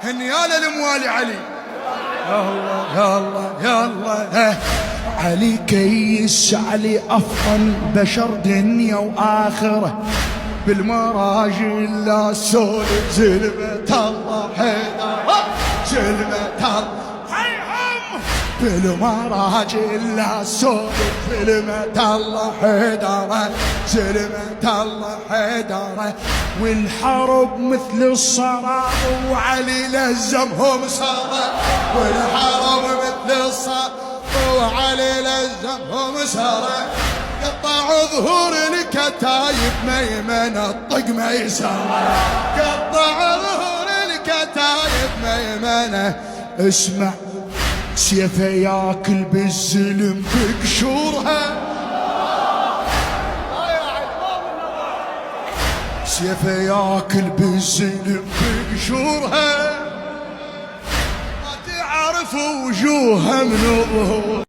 هنياله لموالي علي. يا الله يا الله يا الله. علي كيس، علي أفضل بشر دنيا وآخرة، بالمراجل لا سولف زلمة الله حيدر، زلمة الله بالمراجل لا سولف زلمة الله حيدر، زلمة الله حيدر. والحرب مثل الصراب وعلي لزمهم صراب، والحرب مثل الصراب وعلي لزمهم صراب. قطعوا ظهور الكتايب ميمنة الطق ميسرة، قطعوا ظهور الكتايب ميمنة. اسمع سيفه ياكل بالزلم بقشورها، سيفه ياكل بالزلم بقشورها، ما تعرف وجوهها من ظهور.